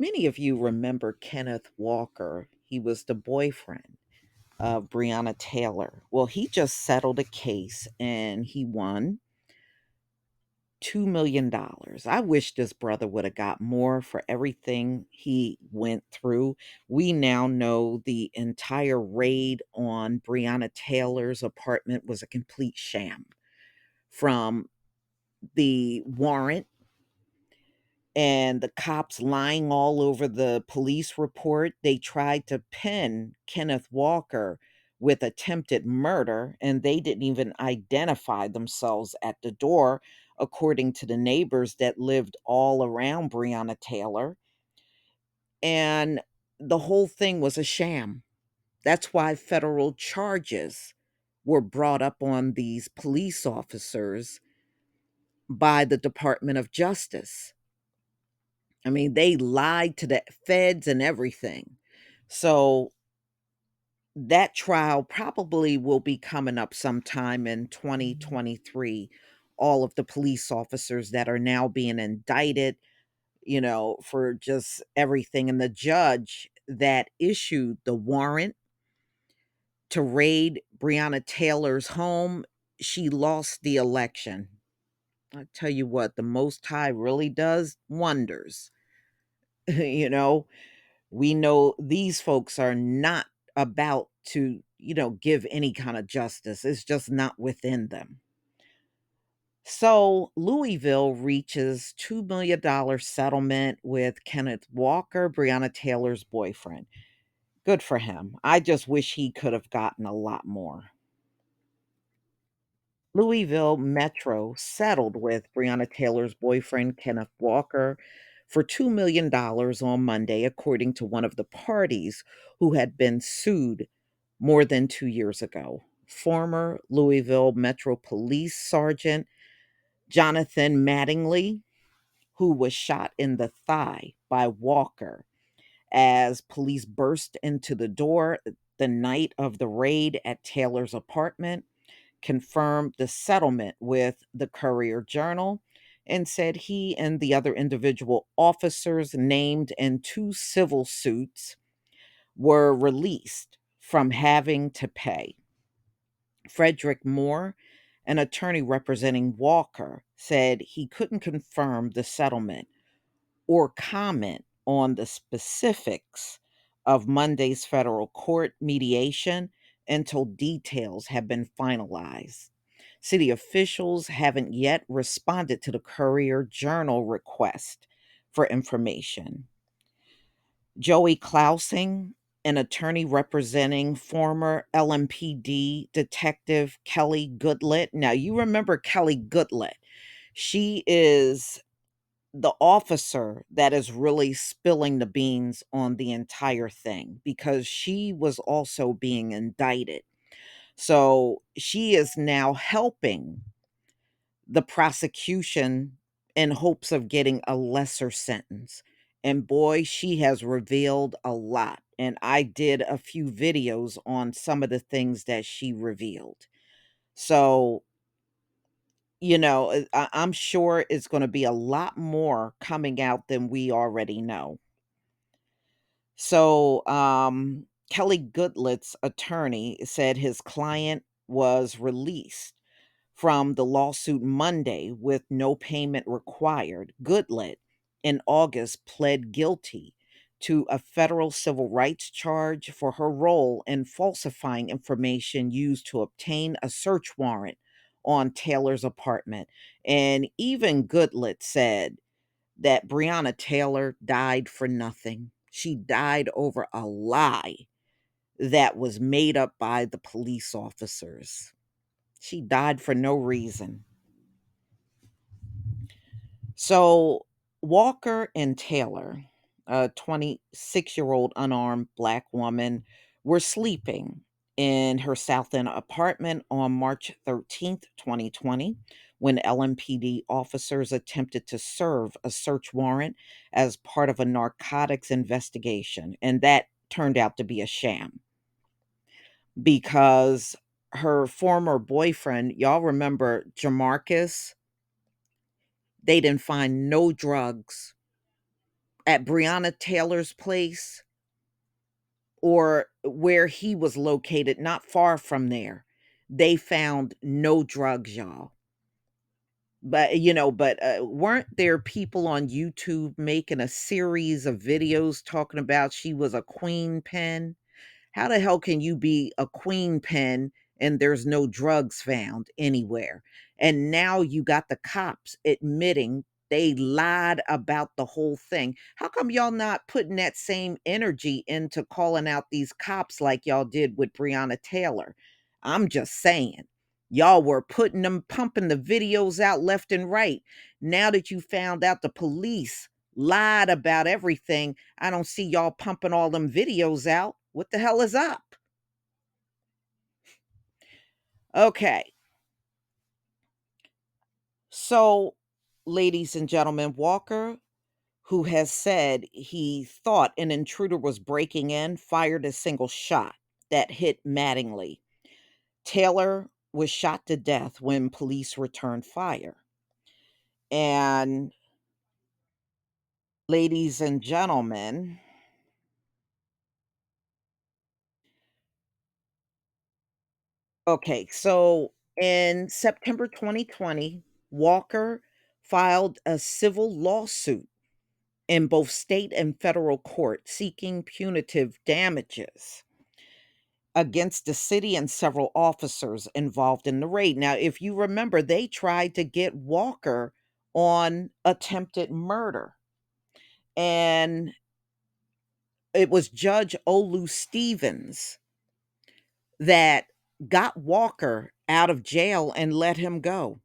Many of you remember Kenneth Walker. He was the boyfriend of Breonna Taylor. Well, he just settled a case and he won $2 million. I wish this brother would have got more for everything he went through. We now know the entire raid on Breonna Taylor's apartment was a complete sham, from the warrant and the cops lying all over the police report. They tried to pin Kenneth Walker with attempted murder, and they didn't even identify themselves at the door, according to the neighbors that lived all around Breonna Taylor. And the whole thing was a sham. That's why federal charges were brought up on these police officers by the Department of Justice. I mean, they lied to the feds and everything. So that trial probably will be coming up sometime in 2023. All of the police officers that are now being indicted, for just everything. And the judge that issued the warrant to raid Breonna Taylor's home, she lost the election. I tell you what, the Most High really does wonders. you know, we know these folks are not about to, give any kind of justice. It's just not within them. So Louisville reaches $2 million settlement with Kenneth Walker, Breonna Taylor's boyfriend. Good for him. I just wish he could have gotten a lot more. Louisville Metro settled with Breonna Taylor's boyfriend, Kenneth Walker, for $2 million on Monday, according to one of the parties who had been sued more than 2 years ago. Former Louisville Metro Police Sergeant Jonathan Mattingly, who was shot in the thigh by Walker as police burst into the door the night of the raid at Taylor's apartment, confirmed the settlement with the Courier Journal and said he and the other individual officers named in two civil suits were released from having to pay. Frederick Moore, an attorney representing Walker, said he couldn't confirm the settlement or comment on the specifics of Monday's federal court mediation until details have been finalized. City officials haven't yet responded to the Courier Journal request for information. Joey Klausing, an attorney representing former LMPD detective Kelly Goodlett. Now, you remember Kelly Goodlett. She is the officer that is really spilling the beans on the entire thing because she was also being indicted. So she is now helping the prosecution in hopes of getting a lesser sentence. And boy, she has revealed a lot. And I did a few videos on some of the things that she revealed. So, I'm sure it's going to be a lot more coming out than we already know. So, Kelly Goodlett's attorney said his client was released from the lawsuit Monday with no payment required. Goodlett in August pled guilty to a federal civil rights charge for her role in falsifying information used to obtain a search warrant on Taylor's apartment. And even Goodlett said that Breonna Taylor died for nothing. She died over a lie that was made up by the police officers. She died for no reason. So Walker and Taylor, a 26-year-old unarmed black woman, were sleeping in her South End apartment on March 13th, 2020, when LMPD officers attempted to serve a search warrant as part of a narcotics investigation. And that turned out to be a sham because her former boyfriend, y'all remember Jamarcus, they didn't find no drugs at Breonna Taylor's place or where he was located, not far from there, they found no drugs, y'all. But weren't there people on YouTube making a series of videos talking about she was a queen pin? How the hell can you be a queen pin and there's no drugs found anywhere? And now you got the cops admitting they lied about the whole thing. How come y'all not putting that same energy into calling out these cops like y'all did with Breonna Taylor? I'm just saying. Y'all were putting them, pumping the videos out left and right. Now that you found out the police lied about everything, I don't see y'all pumping all them videos out. What the hell is up? Okay. So, ladies and gentlemen, Walker, who has said he thought an intruder was breaking in, fired a single shot that hit Mattingly. Taylor was shot to death when police returned fire. And, ladies and gentlemen, okay, so in September 2020, Walker filed a civil lawsuit in both state and federal court seeking punitive damages against the city and several officers involved in the raid. Now, if you remember, they tried to get Walker on attempted murder, and it was Judge Olu Stevens that got Walker out of jail and let him go.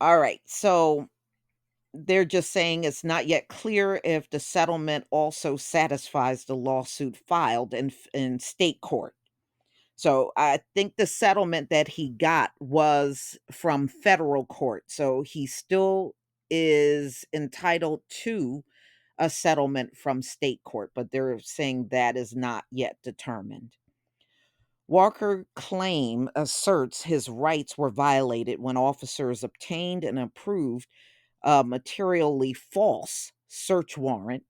All right, so they're just saying it's not yet clear if the settlement also satisfies the lawsuit filed in state court. So I think the settlement that he got was from federal court. So he still is entitled to a settlement from state court, but they're saying that is not yet determined. Walker claim asserts his rights were violated when officers obtained and approved a materially false search warrant,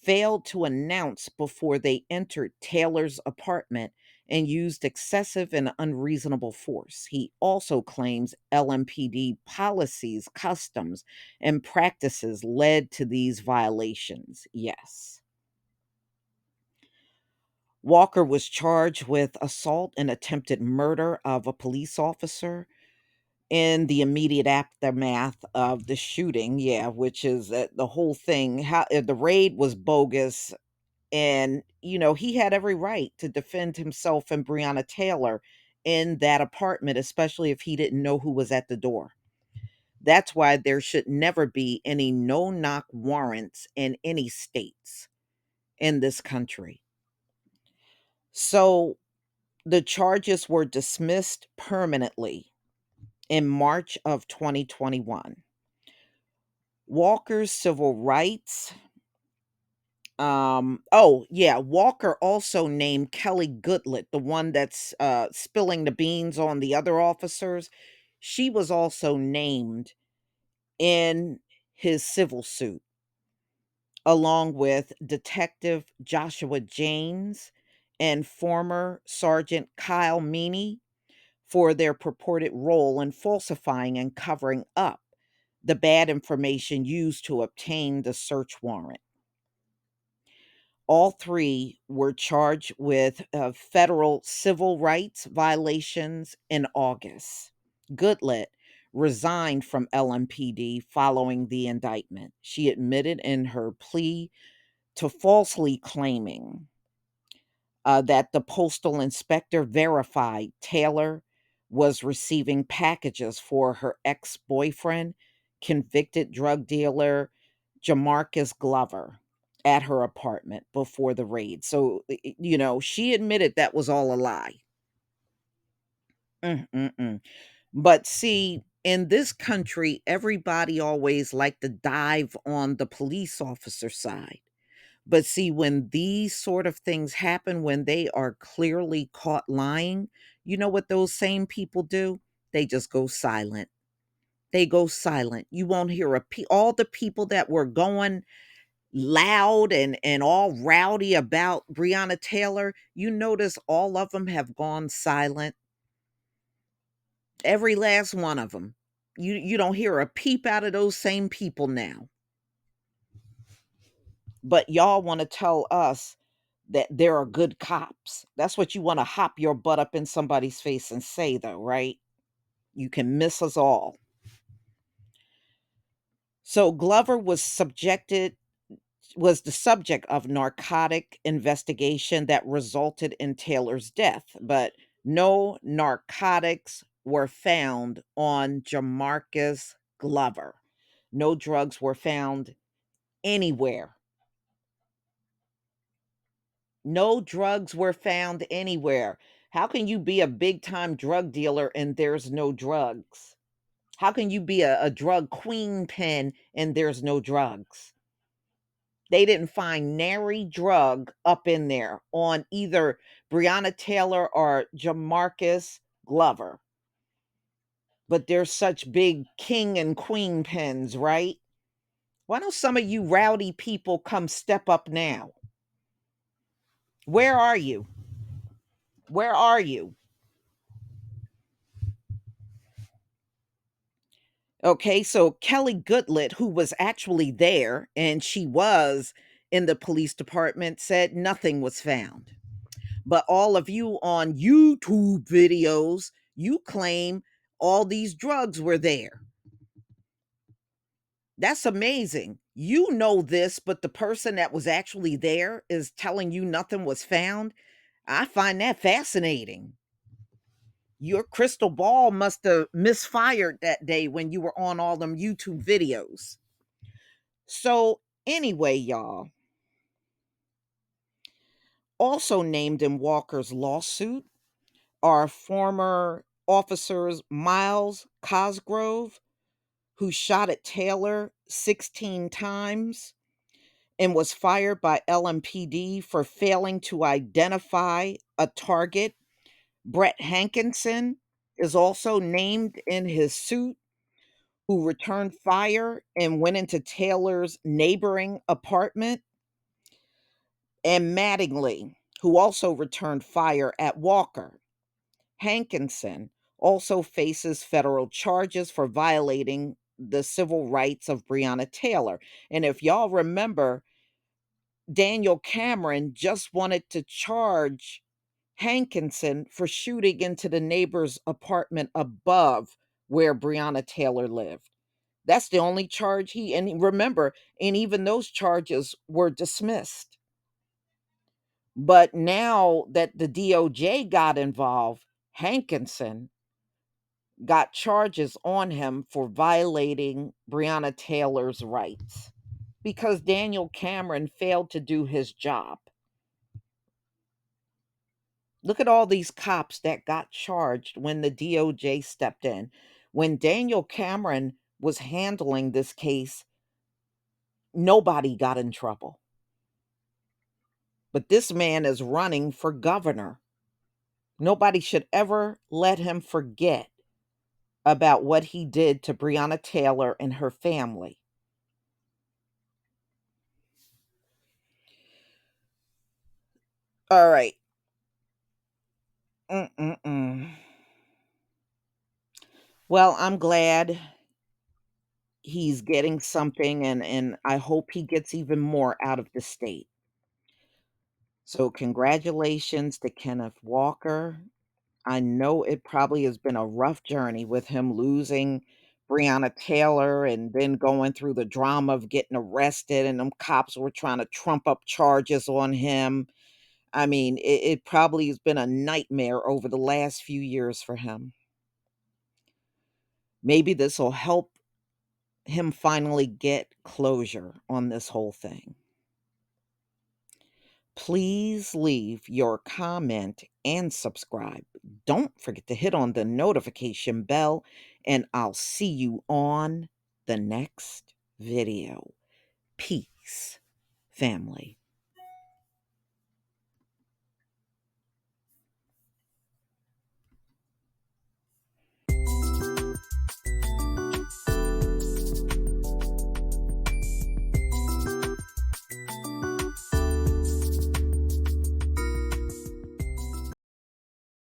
failed to announce before they entered Taylor's apartment, and used excessive and unreasonable force. He also claims LMPD policies, customs, and practices led to these violations. Yes. Walker was charged with assault and attempted murder of a police officer in the immediate aftermath of the shooting, yeah, which is the whole thing. How the raid was bogus, and he had every right to defend himself and Breonna Taylor in that apartment, especially if he didn't know who was at the door. That's why there should never be any no knock warrants in any states in this country. So the charges were dismissed permanently in March of 2021. Walker's civil rights. Oh, yeah. Walker also named Kelly Goodlett, the one that's spilling the beans on the other officers. She was also named in his civil suit, along with Detective Joshua James and former Sergeant Kyle Meany for their purported role in falsifying and covering up the bad information used to obtain the search warrant. All three were charged with federal civil rights violations in August. Goodlett resigned from LMPD following the indictment. She admitted in her plea to falsely claiming that the postal inspector verified Taylor was receiving packages for her ex boyfriend, convicted drug dealer Jamarcus Glover, at her apartment before the raid. So, she admitted that was all a lie. Mm-mm-mm. But see, in this country, everybody always like to dive on the police officer side. But see, when these sort of things happen, when they are clearly caught lying, you know what those same people do? They just go silent. They go silent. You won't hear all the people that were going loud and all rowdy about Breonna Taylor. You notice all of them have gone silent. Every last one of them. You don't hear a peep out of those same people now. But y'all want to tell us that there are good cops. That's what you want to hop your butt up in somebody's face and say, though, right? You can miss us all. So Glover was the subject of narcotic investigation that resulted in Taylor's death, but no narcotics were found on Jamarcus Glover. No drugs were found anywhere. No drugs were found anywhere. How can you be a big time drug dealer and there's no drugs? How can you be a drug queen pin and there's no drugs? They didn't find nary drug up in there on either Breonna Taylor or Jamarcus Glover. But they're such big king and queen pins, right? Why don't some of you rowdy people come step up now? Where are you? Where are you? Okay, so Kelly Goodlett, who was actually there and she was in the police department, said nothing was found. But all of you on YouTube videos, you claim all these drugs were there. That's amazing. You know this, but the person that was actually there is telling you nothing was found. I find that fascinating. Your crystal ball must have misfired that day when you were on all them YouTube videos. So, anyway, y'all, also named in Walker's lawsuit are former officers Miles Cosgrove, who shot at Taylor 16 times and was fired by LMPD for failing to identify a target. Brett Hankinson is also named in his suit, who returned fire and went into Taylor's neighboring apartment. And Mattingly, who also returned fire at Walker. Hankinson also faces federal charges for violating the civil rights of Breonna Taylor. And if y'all remember, Daniel Cameron just wanted to charge Hankinson for shooting into the neighbor's apartment above where Breonna Taylor lived. That's the only charge and remember, and even those charges were dismissed. But now that the DOJ got involved, Hankinson got charges on him for violating Breonna Taylor's rights because Daniel Cameron failed to do his job. Look at all these cops that got charged when the DOJ stepped in. When Daniel Cameron was handling this case, nobody got in trouble. But this man is running for governor. Nobody should ever let him forget about what he did to Breonna Taylor and her family. All right. Mm-mm-mm. Well, I'm glad he's getting something and I hope he gets even more out of the state. So congratulations to Kenneth Walker. I know it probably has been a rough journey with him losing Breonna Taylor and then going through the drama of getting arrested and them cops were trying to trump up charges on him. I mean, it probably has been a nightmare over the last few years for him. Maybe this will help him finally get closure on this whole thing. Please leave your comment and subscribe. Don't forget to hit on the notification bell, and I'll see you on the next video. Peace, family.